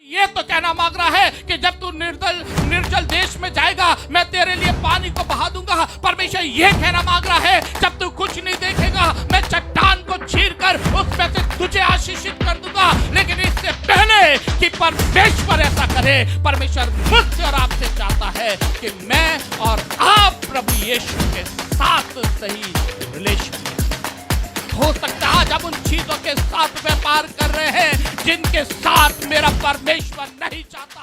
ये तो कहना मांग रहा है कि जब तू निर्जल देश में जाएगा मैं तेरे लिए पानी को बहा दूंगा। परमेश्वर ये कहना मांग रहा है जब तू कुछ नहीं देखेगा मैं चट्टान को चीरकर उसमें से तुझे आशीषित कर दूंगा। लेकिन इससे पहले कि परमेश्वर ऐसा करे, परमेश्वर मुझसे और आपसे चाहता है कि मैं और आप प्रभु यीशु के साथ सही रिलेशन। हो सकता है आज हम उन चीजों के साथ व्यापार कर रहे हैं जिनके साथ मेरा परमेश्वर नहीं चाहता।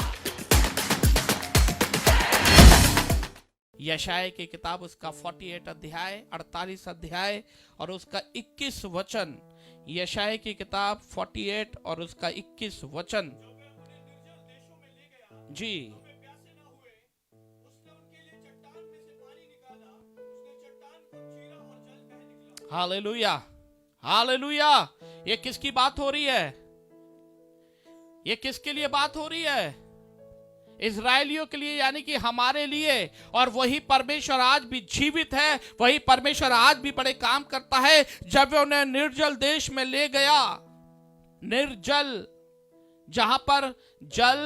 यशायाह की किताब उसका 48 अध्याय 48 अध्याय और उसका 21 वचन। यशायाह की किताब 48 और उसका 21 वचन। जी हालेलुया हालेलुया। ये किसकी बात हो रही है? ये किसके लिए बात हो रही है? इजरायलियों के लिए, यानी कि हमारे लिए। और वही परमेश्वर आज भी जीवित है, वही परमेश्वर आज भी बड़े काम करता है। जब वे उन्हें निर्जल देश में ले गया, निर्जल जहां पर जल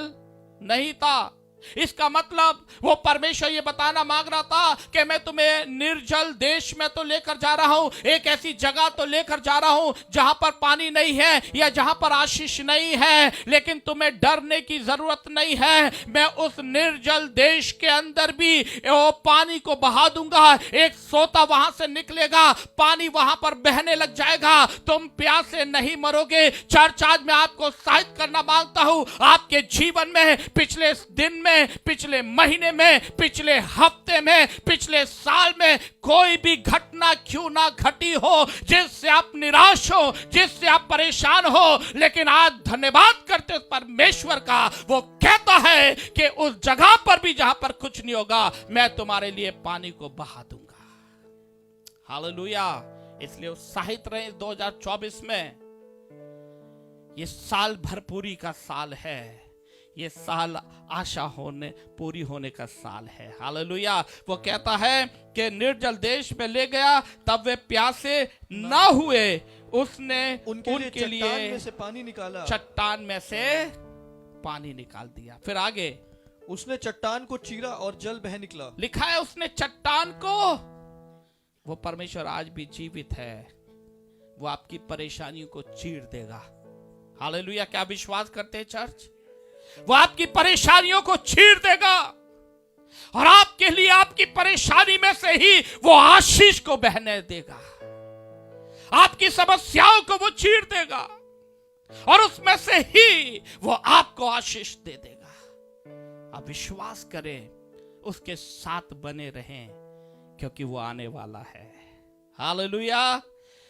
नहीं था, इसका मतलब वो परमेश्वर ये बताना मांग रहा था कि मैं तुम्हें निर्जल देश में तो लेकर जा रहा हूं, एक ऐसी जगह तो लेकर जा रहा हूं जहां पर पानी नहीं है या जहां पर आशीष नहीं है, लेकिन तुम्हें डरने की जरूरत नहीं है। मैं उस निर्जल देश के अंदर भी वो पानी को बहा दूंगा। एक सोता वहां से निकलेगा, पानी वहां पर बहने लग जाएगा, तुम प्यासे नहीं मरोगे। चर्च, आज मैं आपको उत्साहित करना मांगता हूं, आपके जीवन में पिछले दिन में, पिछले महीने में, पिछले हफ्ते में, पिछले साल में कोई भी घटना क्यों ना घटी हो जिससे आप निराश हो, जिससे आप परेशान हो, लेकिन आज धन्यवाद करते हो परमेश्वर का। वो कहता है कि उस जगह पर भी जहां पर कुछ नहीं होगा मैं तुम्हारे लिए पानी को बहा दूंगा। हालेलुया। इसलिए उत्साहित रहे 2024 में। ये साल भरपूरी का साल है, ये साल आशा पूरी होने का साल है। हालेलुया। वो कहता है कि निर्जल देश में ले गया, तब वे प्यासे ना हुए। उसने उनके लिए चट्टान में से पानी निकाला, चट्टान में से पानी निकाल दिया। फिर आगे, उसने चट्टान को चीरा और जल बह निकला। लिखा है उसने चट्टान को। वो परमेश्वर आज भी जीवित है, वो आपकी परेशानियों को चीर देगा। हालेलुया। क्या विश्वास करते हैं चर्च? वो आपकी परेशानियों को चीर देगा और आपके लिए आपकी परेशानी में से ही वो आशीष को बहने देगा। आपकी समस्याओं को वो चीर देगा और उसमें से ही वो आपको आशीष दे देगा। आप विश्वास करें, उसके साथ बने रहें, क्योंकि वो आने वाला है। हालेलुया।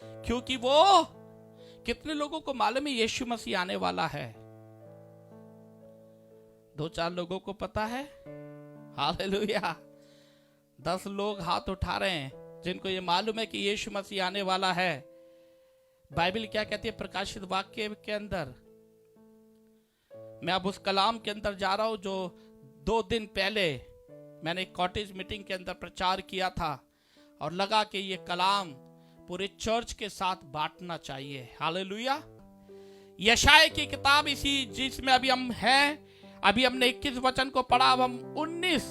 क्योंकि वो, कितने लोगों को मालूम है यीशु मसीह आने वाला है? 2-4 लोगों को पता है। हालेलुया। 10 लोग हाथ उठा रहे हैं जिनको ये मालूम है कि यीशु मसीह आने वाला है। बाइबल क्या कहती है प्रकाशित वाक्य के अंदर? मैं अब उस कलाम के अंदर जा रहा हूं जो 2 दिन पहले मैंने एक कॉटेज मीटिंग के अंदर प्रचार किया था और लगा कि ये कलाम पूरे चर्च के साथ बांटना चाहिए। हालेलुया। यशायाह की किताब, इसी जिसमें अभी हम हैं, अभी हमने 21 वचन को पढ़ा, अब हम 19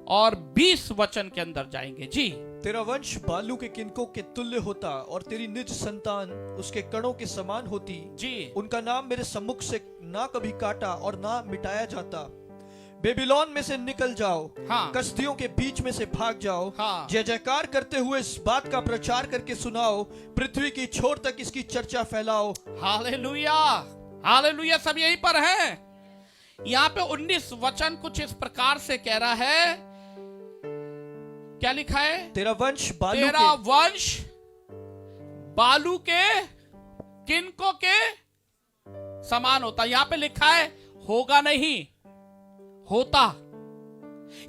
और 20 वचन के अंदर जाएंगे। जी। तेरा वंश बालू के किनकों के तुल्य होता और तेरी निज संतान उसके कणों के समान होती। जी। उनका नाम मेरे सम्मुख से ना कभी काटा और ना मिटाया जाता। बेबीलोन में से निकल जाओ, हाँ। कसदियों के बीच में से भाग जाओ, हाँ। जय जयकार करते हुए इस बात का प्रचार करके सुनाओ, पृथ्वी की छोर तक इसकी चर्चा फैलाओ। Hallelujah hallelujah. सब यहीं पर है। यहाँ पे 19 वचन कुछ इस प्रकार से कह रहा है। क्या लिखा है? तेरा वंश बालू के किनको के समान होता। यहाँ पे लिखा है होगा नहीं, होता।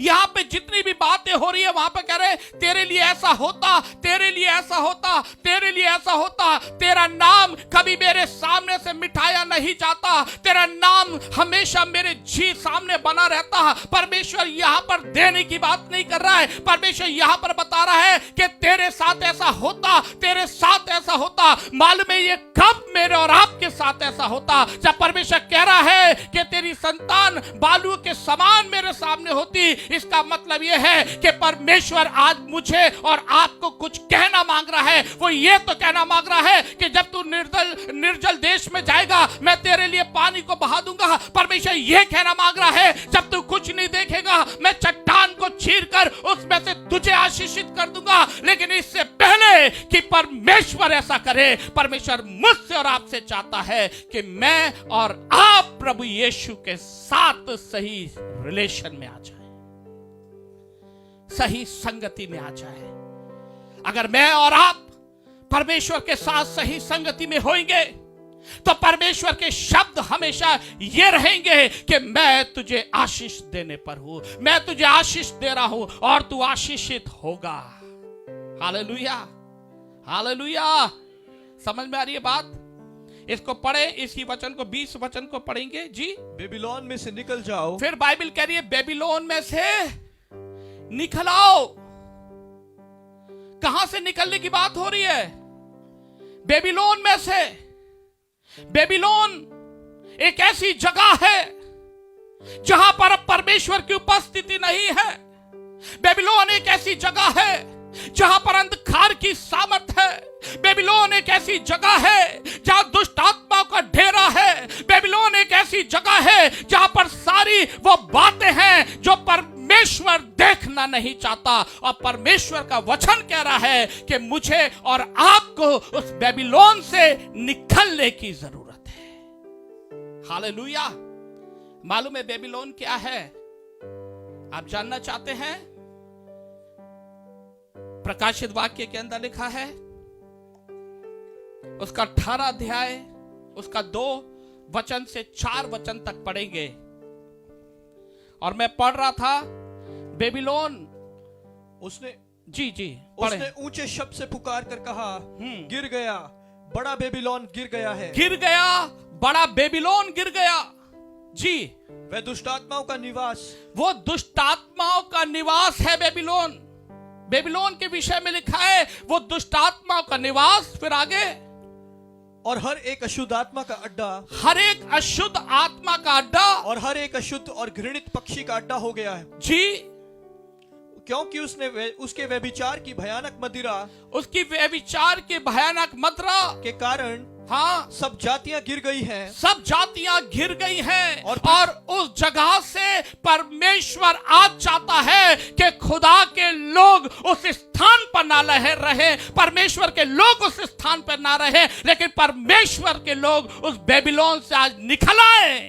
यहां पे जितनी भी बातें हो रही है वहां पे कह रहे तेरे लिए ऐसा होता, तेरे लिए ऐसा होता, तेरे लिए ऐसा होता। तेरा नाम कभी मेरे सामने से मिटाया नहीं जाता, तेरा नाम नाम हमेशा मेरे जी सामने बना रहता है। परमेश्वर यहाँ पर देने की बात नहीं कर रहा है, परमेश्वर यहाँ पर बता रहा है कि तेरे साथ ऐसा होता, तेरे साथ ऐसा होता। मालूम है ये कब मेरे और आपके साथ ऐसा होता? जब परमेश्वर कह रहा है कि तेरी संतान बालू के समान मेरे सामने होती। इसका मतलब यह है कि परमेश्वर आज मुझे और आपको कुछ कहना मांग रहा है। वो ये तो कहना मांग रहा है कि जब तू निर्जल देश में जाएगा मैं तेरे लिए पानी को बहा दूंगा। परमेश्वर यह कहना मांग रहा है जब तू कुछ नहीं देखेगा मैं चट्टान को चीरकर उसमें से तुझे आशीषित कर दूंगा। लेकिन इससे पहले कि परमेश्वर ऐसा करे, परमेश्वर मुझसे और आपसे चाहता है कि मैं और आप प्रभु यीशु के साथ सही रिलेशन में आ जाए, सही संगति में आ जाए। अगर मैं और आप परमेश्वर के साथ सही संगति में होंगे तो परमेश्वर के शब्द हमेशा ये रहेंगे कि मैं तुझे आशीष देने पर हूं, मैं तुझे आशीष दे रहा हूं और तू आशीषित होगा। Hallelujah, hallelujah. समझ में आ रही है बात? इसको पढ़े, इसी वचन को 20 वचन को पढ़ेंगे जी। बेबीलोन में से निकल जाओ। फिर बाइबल कह रही है बेबीलोन में से निकल आओ। कहां से निकलने की बात हो रही है? बेबीलोन में से। बेबीलोन एक ऐसी जगह है जहां पर अब परमेश्वर की उपस्थिति नहीं है। बेबीलोन एक ऐसी जगह है जहां पर अंधकार की सामर्थ है। बेबीलोन एक ऐसी जगह है जहां दुष्ट आत्माओं का डेरा है। बेबीलोन एक ऐसी जगह है जहां पर सारी वो बातें हैं जो परमेश्वर देखना नहीं चाहता। और परमेश्वर का वचन कह रहा है कि मुझे और आपको उस बेबीलोन से निकलने की जरूरत है। हालेलुया। मालूम है बेबीलोन क्या है? आप जानना चाहते हैं? प्रकाशित वाक्य के अंदर लिखा है, उसका 18 अध्याय उसका 2 वचन से 4 वचन तक पढ़ेंगे। और मैं पढ़ रहा था बेबीलोन, उसने पढ़े। ऊंचे शब्द से पुकार कर कहा, गिर गया, बड़ा बेबीलोन गिर गया है। गिर गया, बड़ा बेबीलोन गिर गया जी। वह दुष्टात्माओं का निवास, वो दुष्टात्माओं का निवास है बेबीलोन। बेबीलोन के विषय में लिखा है वो दुष्टात्माओं का निवास। फिर आगे, और हर एक अशुद्ध आत्मा का अड्डा, हर एक अशुद्ध आत्मा का अड्डा, और हर एक अशुद्ध और घृणित पक्षी का अड्डा हो गया है जी। क्योंकि उसके व्यभिचार की भयानक मदिरा, उसकी व्यभिचार के भयानक मदिरा के कारण हाँ सब जातियां गिर गई हैं। सब जातियां गिर गई हैं। और उस जगह से परमेश्वर आज चाहता है कि खुदा के लोग उस स्थान पर ना रहे, परमेश्वर के लोग उस स्थान पर ना रहे, लेकिन परमेश्वर के लोग उस बेबीलोन से आज निकल आए।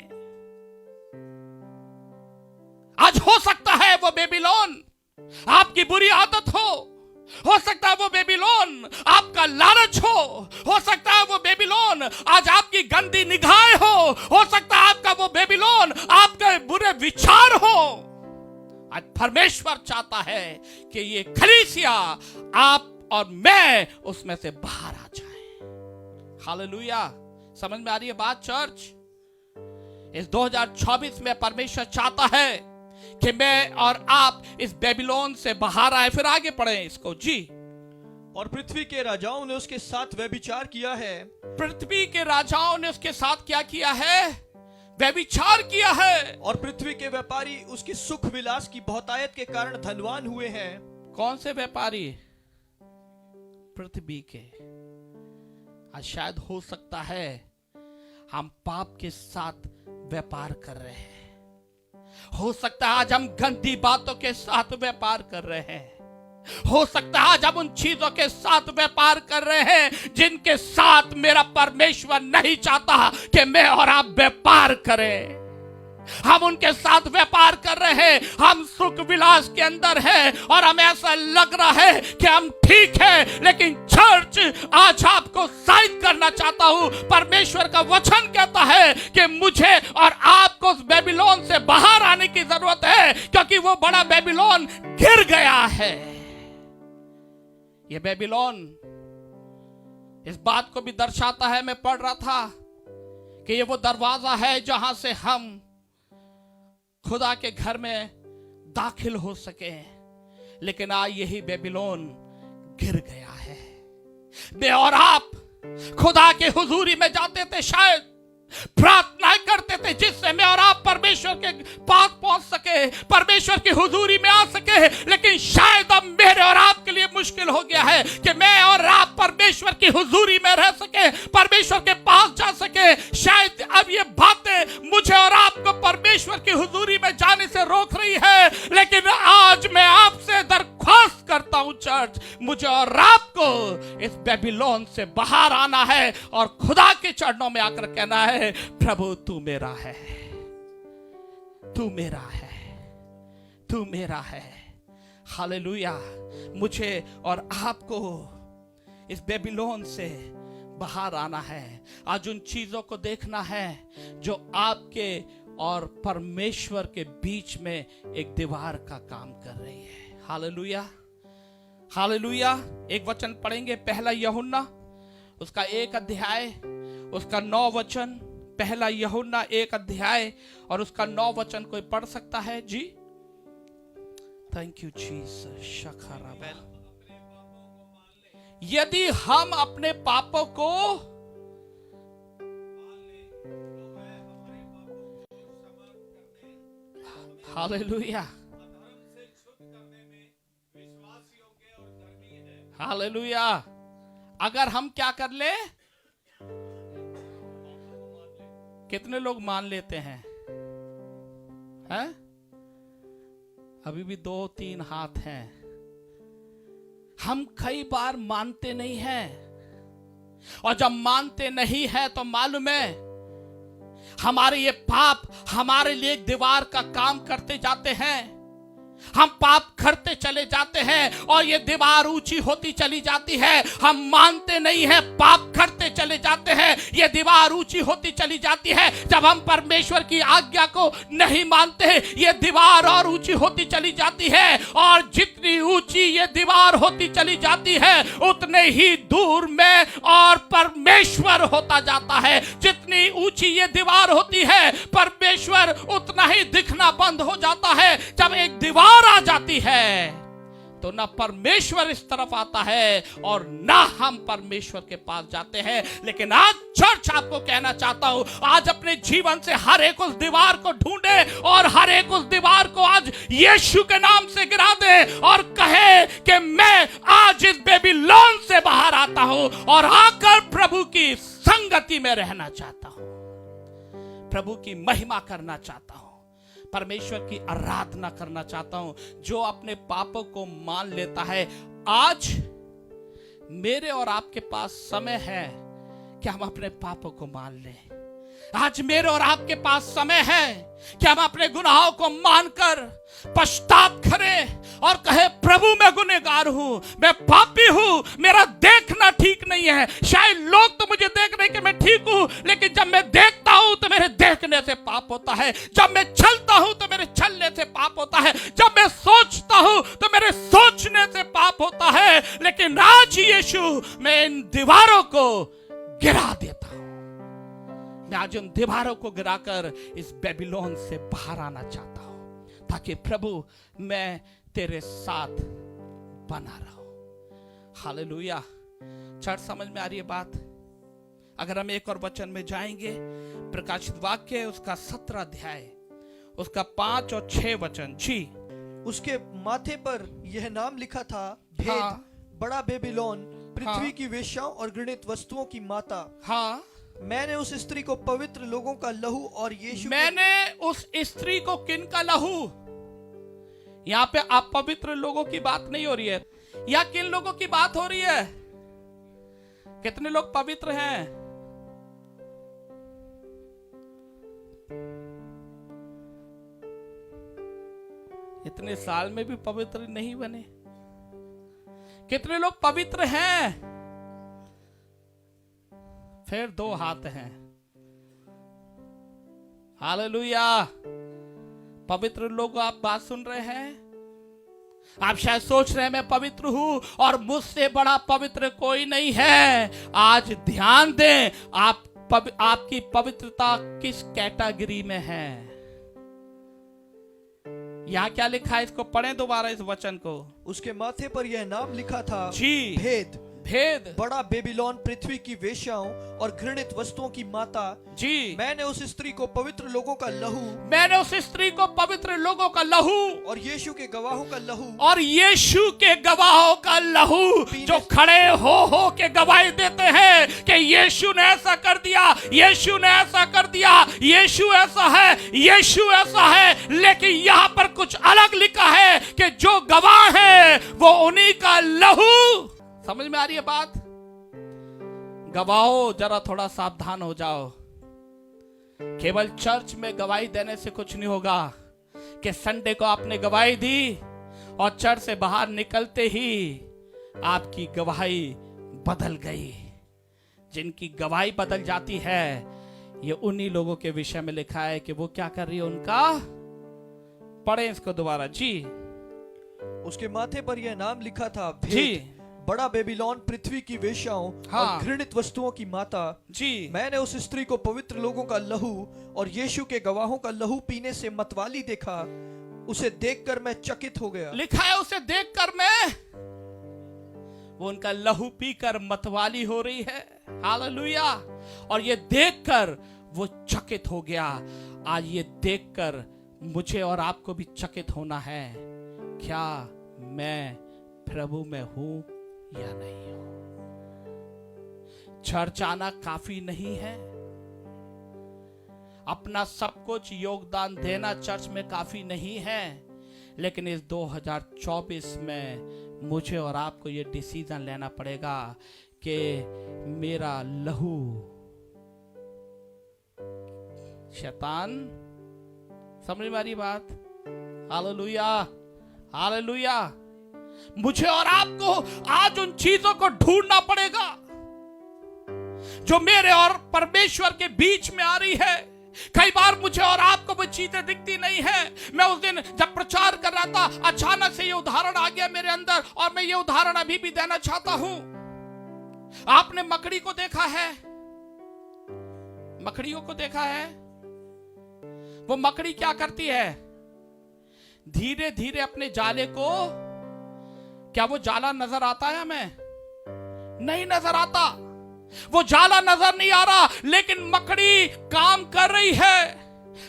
आज हो सकता है वो बेबीलोन आपकी बुरी आदत हो सकता है वो बेबीलोन आपका लालच हो सकता है वो बेबीलोन आज आपकी गंदी निगाहें हो सकता है आपका वो बेबीलोन आपके बुरे विचार हो। आज परमेश्वर चाहता है कि ये कलीसिया आप और मैं उसमें से बाहर आ जाए। हालेलुया। समझ में आ रही है बात चर्च? इस 2024 में परमेश्वर चाहता है कि मैं और आप इस बेबीलोन से बाहर आए। फिर आगे पढ़ें इसको जी। और पृथ्वी के राजाओं ने उसके साथ व्यभिचार किया है। पृथ्वी के राजाओं ने उसके साथ क्या किया है? व्यभिचार किया है। और पृथ्वी के व्यापारी उसकी सुख विलास की बहुतायत के कारण धनवान हुए हैं। कौन से व्यापारी? पृथ्वी के। आज शायद हो सकता है हम पाप के साथ व्यापार कर रहे हैं। हो सकता है आज हम गंदी बातों के साथ व्यापार कर रहे हैं। हो सकता है आज हम उन चीजों के साथ व्यापार कर रहे हैं जिनके साथ मेरा परमेश्वर नहीं चाहता कि मैं और आप व्यापार करें। हम उनके साथ व्यापार कर रहे हैं, हम सुख विलास के अंदर हैं और हमें ऐसा लग रहा है कि हम ठीक है। लेकिन चर्च आज आपको साइड करना चाहता हूं। परमेश्वर का वचन कहता है कि मुझे और आपको उस बेबीलोन से बाहर आने की जरूरत है, क्योंकि वो बड़ा बेबीलोन गिर गया है। ये बेबीलोन इस बात को भी दर्शाता है, मैं पढ़ रहा था कि ये वो दरवाजा है जहां से हम खुदा के घर में दाखिल हो सके, लेकिन आज यही बेबीलोन गिर गया है। मैं और आप खुदा के हुजूरी में जाते थे, शायद प्रार्थना करते थे जिससे मैं और आप परमेश्वर के पास पहुंच सके, परमेश्वर की हुजूरी में आ सके, लेकिन शायद अब मेरे और आपके लिए मुश्किल हो गया है कि मैं और आप परमेश्वर की हुजूरी में रह सके, परमेश्वर के पास जा सके। शायद अब ये बातें मुझे और आपको परमेश्वर की हुजूरी में जाने से रोक रही है, लेकिन आज मैं आपसे दरख्वास्त करता हूं चर्च, मुझे और आपको इस बेबीलोन से बाहर आना है और खुदा के चरणों में आकर कहना है, प्रभु तू मेरा है, तू मेरा है, तू मेरा है। हालेलुया। मुझे और आपको इस बेबीलोन से बाहर आना है। आज उन चीजों को देखना है जो आपके और परमेश्वर के बीच में एक दीवार का काम कर रही है। Hallelujah, hallelujah. एक वचन पढ़ेंगे, पहला यूहन्ना उसका 1 अध्याय उसका 9 वचन। पहला यूहन्ना 1 अध्याय और उसका 9 वचन कोई पढ़ सकता है जी? Thank you Jesus. यदि हम अपने पापों को हालेलुया, हालेलुया, अगर हम क्या कर ले, कितने लोग मान लेते हैं? हैं? अभी भी 2-3 हाथ हैं। हम कई बार मानते नहीं हैं, और जब मानते नहीं है तो मालूम है हमारे ये पाप हमारे लिए एक दीवार का काम करते जाते हैं। हम पाप करते चले जाते हैं और ये दीवार ऊंची होती चली जाती है। हम मानते नहीं है, पाप करते चले जाते हैं, ये दीवार ऊंची होती चली जाती है। जब हम परमेश्वर की आज्ञा को नहीं मानते, ये दीवार और ऊंची होती चली जाती है, और जितनी ऊंची ये दीवार होती चली जाती है उतने ही दूर में और परमेश्वर होता जाता है। जितनी ऊंची ये दीवार होती है, परमेश्वर उतना ही दिखना बंद हो जाता है। जब एक दीवार आ जाती है तो ना परमेश्वर इस तरफ आता है और ना हम परमेश्वर के पास जाते हैं। लेकिन आज चर्च आपको कहना चाहता हूं, आज अपने जीवन से हर एक उस दीवार को ढूंढे और हर एक उस दीवार को आज यीशु के नाम से गिरा दे और कहे कि मैं आज इस बेबीलोन से बाहर आता हूं और आकर प्रभु की संगति में रहना चाहता हूं, प्रभु की महिमा करना चाहता हूं, परमेश्वर की आराधना करना चाहता हूं। जो अपने पापों को मान लेता है, आज मेरे और आपके पास समय है कि हम अपने पापों को मान लें। आज मेरे और आपके पास समय है कि हम अपने गुनाहों को मानकर पश्चाताप करें और कहे, प्रभु मैं गुनहगार हूं, मैं पापी हूं, मेरा देखना ठीक नहीं है। शायद लोग तो मुझे देख रहे कि मैं ठीक हूं, लेकिन जब मैं देखता हूं तो मेरे देखने से पाप होता है। जब मैं चलता हूं तो मेरे चलने से पाप होता है। जब मैं सोचता हूं तो मेरे सोचने से पाप होता है। लेकिन आज यीशु, मैं इन दीवारों को गिरा देता हूं। मैं आज उन दीवारों को गिराकर इस बेबीलोन से बाहर आना चाहता हूं, ताकि प्रभु मैं तेरे साथ बना रहूं। हालेलुया। चर्च समझ में आ रही है बात? अगर हम एक और वचन में जाएंगे, प्रकाशित वाक्य उसका 17 अध्याय उसका 5 और 6 वचन जी। उसके माथे पर यह नाम लिखा था, भेद, हाँ, बड़ा बेबीलोन, पृथ्वी हाँ, की वेश्याओं और घृणित वस्तुओं की माता। हाँ, मैंने उस स्त्री को पवित्र लोगों का लहू और यीशु मैंने उस स्त्री को किन का लहू? यहां पे अपवित्र लोगों की बात नहीं हो रही है, या किन लोगों की बात हो रही है? कितने लोग पवित्र हैं? इतने साल में भी पवित्र नहीं बने। कितने लोग पवित्र हैं? फिर 2 हाथ हैं। हालेलुया। पवित्र लोग, आप बात सुन रहे हैं? आप शायद सोच रहे हैं मैं पवित्र हूं और मुझसे बड़ा पवित्र कोई नहीं है। आज ध्यान दें, आप आपकी पवित्रता किस कैटेगरी में है। यहां क्या लिखा है, इसको पढ़ें दोबारा इस वचन को। उसके माथे पर यह नाम लिखा था, जी, भेद, भेद, बड़ा बेबीलोन पृथ्वी की वेश्याओं और घृणित वस्तुओं की माता। जी, मैंने उस स्त्री को पवित्र लोगों का लहू, मैंने उस स्त्री को पवित्र लोगों का लहू और यीशु के गवाहों का लहू, और यीशु के गवाहों का लहू, जो खड़े हो के गवाही देते हैं कि यीशु ने ऐसा कर दिया, यीशु ने ऐसा कर दिया, यीशु ऐसा है, यीशु ऐसा है। लेकिन यहां पर कुछ अलग लिखा है कि जो गवाह है वो उन्हीं का लहू। समझ में आ रही है बात? गवाहो, जरा थोड़ा सावधान हो जाओ। केवल चर्च में गवाही देने से कुछ नहीं होगा कि संडे को आपने गवाही दी और चर्च से बाहर निकलते ही आपकी गवाही बदल गई। जिनकी गवाही बदल जाती है, ये उन्हीं लोगों के विषय में लिखा है कि वो क्या कर रही है, उनका। पढ़ें इसको दोबारा। जी, उसके माथे पर यह नाम लिखा था, भेद, जी, बड़ा बेबीलोन पृथ्वी की वेश्याओं हाँ, और घृणित वस्तुओं की माता। जी, मैंने उस स्त्री को पवित्र लोगों का लहू और यीशु के गवाहों का लहू पीने से मतवाली देखा। उसे देखकर मैं चकित हो गया। लिखा है उसे देखकर मैं, वो उनका लहू पीकर मतवाली हो रही है। हालेलुया। और ये देखकर वो चकित हो गया। आज ये देखकर मुझे और आपको भी चकित होना है, क्या मैं प्रभु में हूं या नहीं हूं। चर्च आना काफी नहीं है, अपना सब कुछ योगदान देना चर्च में काफी नहीं है। लेकिन इस 2024 में मुझे और आपको ये डिसीजन लेना पड़ेगा कि मेरा लहू, शैतान, समझ में आ रही बात? Hallelujah, hallelujah. मुझे और आपको आज उन चीजों को ढूंढना पड़ेगा जो मेरे और परमेश्वर के बीच में आ रही है। कई बार मुझे और आपको वो चीजें दिखती नहीं है। मैं उस दिन जब प्रचार कर रहा था, अचानक से ये उदाहरण आ गया मेरे अंदर, और मैं ये उदाहरण अभी भी देना चाहता हूं। आपने मकड़ी को देखा है? मकड़ियों को देखा है? वो मकड़ी क्या करती है? धीरे धीरे अपने जाले को, क्या वो जाला नजर आता है हमें? नहीं नजर आता, वो जाला नजर नहीं आ रहा, लेकिन मकड़ी काम कर रही है।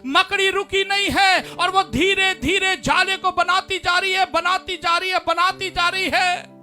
मकड़ी रुकी नहीं है और वो धीरे धीरे जाले को बनाती जा रही है, बनाती जा रही है, बनाती जा रही है।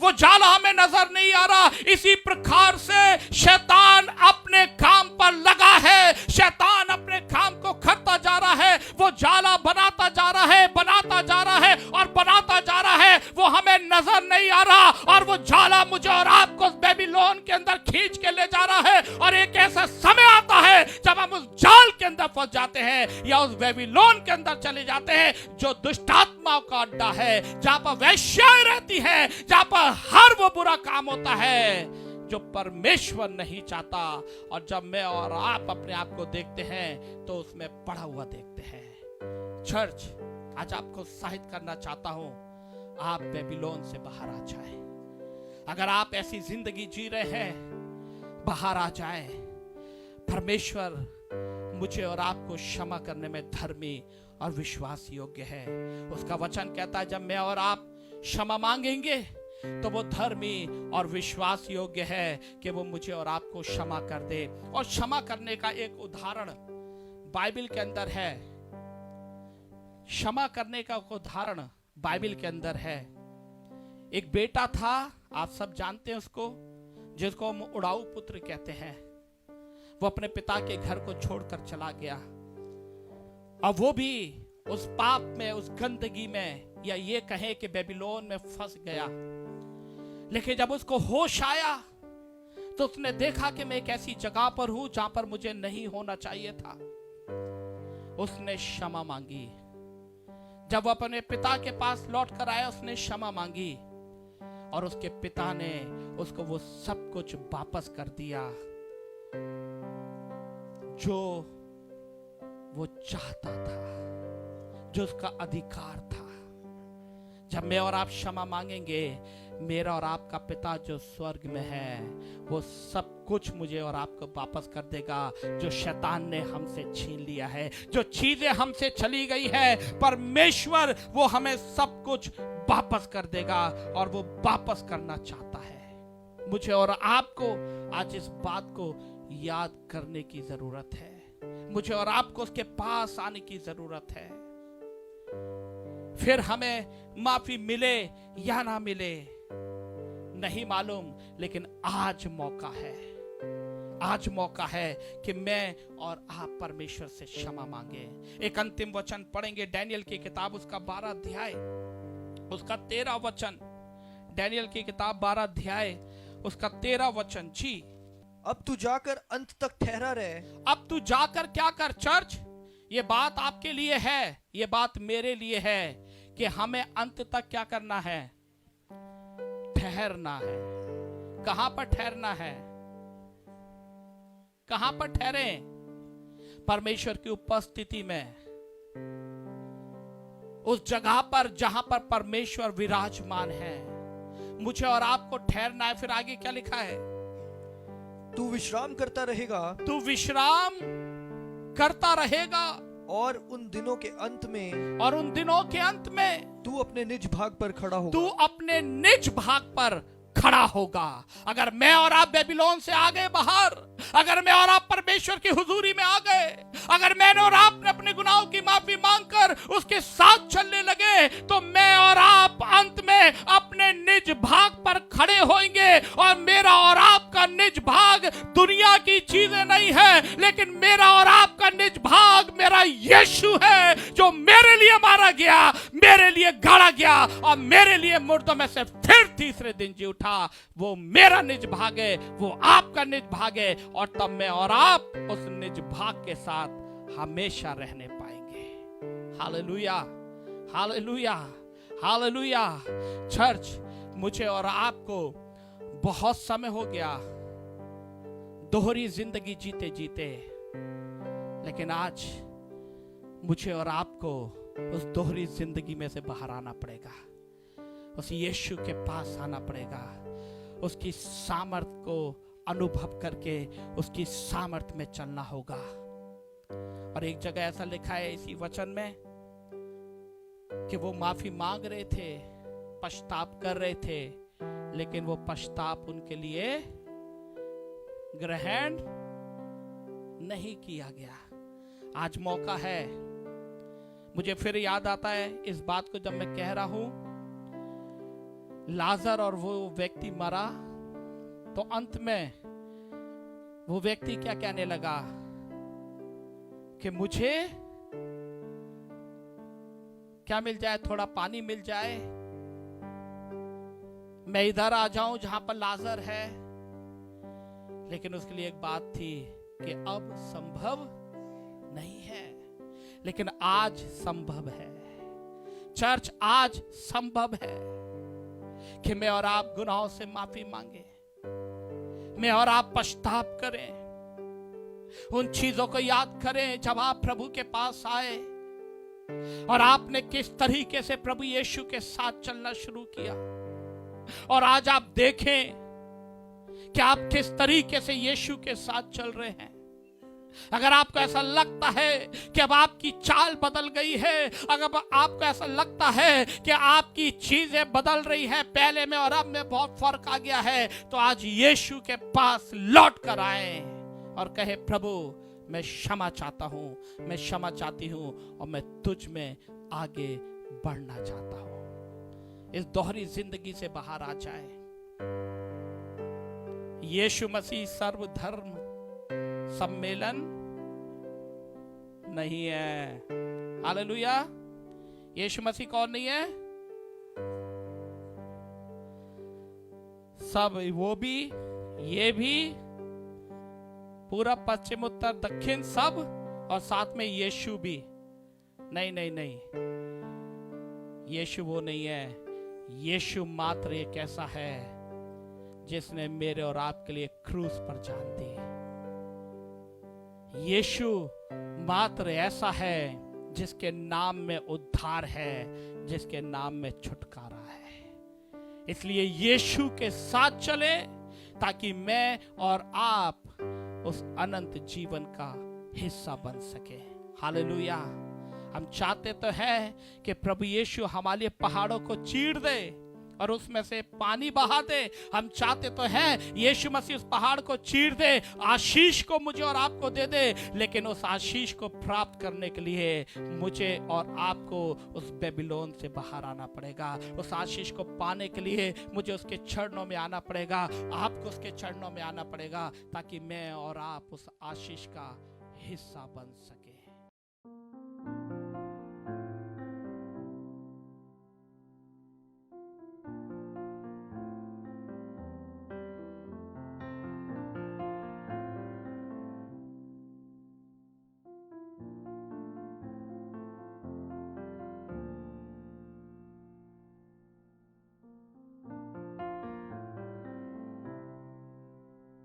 वो जाला हमें नजर नहीं आ रहा। इसी प्रकार से शैतान अपने काम पर लगा है। शैतान अपने काम को करता जा रहा है। वो जाला बनाता जा रहा है, बनाता जा रहा है और बनाता जा रहा है। वो हमें नजर नहीं आ रहा, और वो जाला मुझे और आपको बेबीलोन के अंदर खींच के ले जा रहा है। और एक ऐसा समय आता है जब हम उस जाल के अंदर फंस जाते हैं या उस बेबीलोन के अंदर चले जाते हैं जो दुष्ट आत्माओं का अड्डा है, जहां पर वैश्याएं रहती है, जहां पर हर वो बुरा काम होता है जो परमेश्वर नहीं चाहता। और जब मैं और आप अपने आप को देखते हैं तो उसमें पड़ा हुआ देखते हैं। चर्च, आज आपको उत्साहित करना चाहता हूं, आप बेबीलोन से बाहर आ जाए। अगर आप ऐसी जिंदगी जी रहे हैं, बाहर आ जाए। परमेश्वर मुझे और आपको क्षमा करने में धर्मी और विश्वास योग्य है। उसका वचन कहता है जब मैं और आप क्षमा मांगेंगे तो वो धर्मी और विश्वास योग्य है कि वो मुझे और आपको क्षमा कर दे। और क्षमा करने का एक उदाहरण बाइबल के अंदर है। क्षमा करने का उदाहरण बाइबल के अंदर है। एक बेटा था, आप सब जानते हैं उसको, जिसको हम उड़ाऊ पुत्र कहते हैं। वो अपने पिता के घर को छोड़कर चला गया, और वो भी उस पाप में, उस गंदगी में, या ये कहे कि बेबीलोन में फंस गया। लेकिन जब उसको होश आया तो उसने देखा कि मैं एक ऐसी जगह पर हूं जहां पर मुझे नहीं होना चाहिए था। उसने क्षमा मांगी। जब वो अपने पिता के पास लौट कर आया, उसने क्षमा मांगी, और उसके पिता ने उसको वो सब कुछ वापस कर दिया जो वो चाहता था, जो उसका अधिकार था। जब मैं और आप क्षमा मांगेंगे, मेरा और आपका पिता जो स्वर्ग में है वो सब कुछ मुझे और आपको वापस कर देगा। जो शैतान ने हमसे छीन लिया है, जो चीजें हमसे चली गई है, परमेश्वर वो हमें सब कुछ वापस कर देगा और वो वापस करना चाहता है। मुझे और आपको आज इस बात को याद करने की जरूरत है। मुझे और आपको उसके पास आने की जरूरत है। फिर हमें माफी मिले या ना मिले नहीं मालूम, लेकिन आज मौका है, आज मौका है कि मैं और आप परमेश्वर से क्षमा मांगे। एक अंतिम वचन पढ़ेंगे डैनियल की किताब उसका 12 अध्याय उसका 13 वचन। डैनियल की किताब 12 अध्याय उसका 13 वचन। जी, अब तू जाकर अंत तक ठहरा रहे। अब तू जाकर क्या कर चर्च, ये बात आपके लिए है, ये बात मेरे लिए है कि हमें अंत तक क्या करना है, ठहरना है। कहां पर ठहरना है, कहां पर ठहरे? परमेश्वर की उपस्थिति में, उस जगह पर जहां पर परमेश्वर विराजमान है। मुझे और आपको ठहरना है। फिर आगे क्या लिखा है? तू विश्राम करता रहेगा, तू विश्राम करता रहेगा और उन दिनों के अंत में, और उन दिनों के अंत में तू अपने निज भाग पर खड़ा होगा। तू अपने निज भाग पर खड़ा होगा। अगर मैं और आप बेबीलोन से आ गए बाहर, अगर मैं और आप परमेश्वर की हुजूरी में आ गए, अगर मैंने और आपने अपने गुनाहों की माफी मांगकर उसके साथ चलने लगे, तो मैं और आप अंत में अपने निज भाग पर खड़े होंगे। और मेरा और आपका निज भाग दुनिया की चीजें नहीं है, लेकिन मेरा और आपका निज भाग मेरा यीशु है, जो मेरे लिए मारा गया, मेरे लिए गाड़ा गया और मेरे लिए मुर्दों में से फिर तीसरे दिन जी उठा। वो मेरा निज भाग है, वो आपका निज भाग है, और तब मैं और आप उस निज भाग के साथ हमेशा रहने पाएंगे। Hallelujah, hallelujah, hallelujah. चर्च, मुझे और आपको बहुत समय हो गया दोहरी जिंदगी जीते जीते, लेकिन आज मुझे और आपको उस दोहरी जिंदगी में से बाहर आना पड़ेगा। उस यीशु के पास आना पड़ेगा, उसकी सामर्थ को अनुभव करके उसकी सामर्थ में चलना होगा। और एक जगह ऐसा लिखा है इसी वचन में कि वो माफी मांग रहे थे, पश्चाताप कर रहे थे, लेकिन वो पश्चाताप उनके लिए ग्रहण नहीं किया गया। आज मौका है। मुझे फिर याद आता है इस बात को जब मैं कह रहा हूं, लाजर और वो व्यक्ति मरा, तो अंत में वो व्यक्ति क्या कहने लगा कि मुझे क्या मिल जाए, थोड़ा पानी मिल जाए, मैं इधर आ जाऊं जहां पर लाजर है। लेकिन उसके लिए एक बात थी कि अब संभव नहीं है, लेकिन आज संभव है। चर्च, आज संभव है कि मैं और आप गुनाहों से माफी मांगे, मैं और आप पश्चाताप करें, उन चीजों को याद करें जब आप प्रभु के पास आए और आपने किस तरीके से प्रभु यीशु के साथ चलना शुरू किया। और आज आप देखें कि आप किस तरीके से यीशु के साथ चल रहे हैं। अगर आपको ऐसा लगता है कि अब आपकी चाल बदल गई है, अगर आपको ऐसा लगता है कि आपकी चीजें बदल रही हैं, पहले में और अब में बहुत फर्क आ गया है, तो आज यीशु के पास लौट कर आए और कहे, प्रभु मैं क्षमा चाहता हूं, मैं क्षमा चाहती हूं और मैं तुझ में आगे बढ़ना चाहता हूं। इस दोहरी जिंदगी से बाहर आ जाए। यीशु मसीह सर्वधर्म सम्मेलन नहीं है। हालेलुया। यीशु मसीह कौन नहीं है? सब, वो भी, ये भी, पूरा पश्चिम उत्तर दक्षिण सब, और साथ में यीशु भी। नहीं नहीं नहीं, यीशु वो नहीं है। यीशु मात्र एक ऐसा है जिसने मेरे और आपके लिए क्रूस पर जान दी। यीशु मात्र ऐसा है जिसके नाम में उद्धार है, जिसके नाम में छुटकारा है। इसलिए यीशु के साथ चले ताकि मैं और आप उस अनंत जीवन का हिस्सा बन सके। हालेलुया। हम चाहते तो है कि प्रभु यीशु हमारे लिए पहाड़ों को चीर दे और उसमें से पानी बहा दे। हम चाहते तो है यीशु मसीह उस पहाड़ को चीर दे, आशीष को मुझे और आपको दे दे, लेकिन उस आशीष को प्राप्त करने के लिए मुझे और आपको उस बेबीलोन से बाहर आना पड़ेगा। उस आशीष को पाने के लिए मुझे उसके चरणों में आना पड़ेगा, आपको उसके चरणों में आना पड़ेगा, ताकि मैं और आप उस आशीष का हिस्सा बन सके।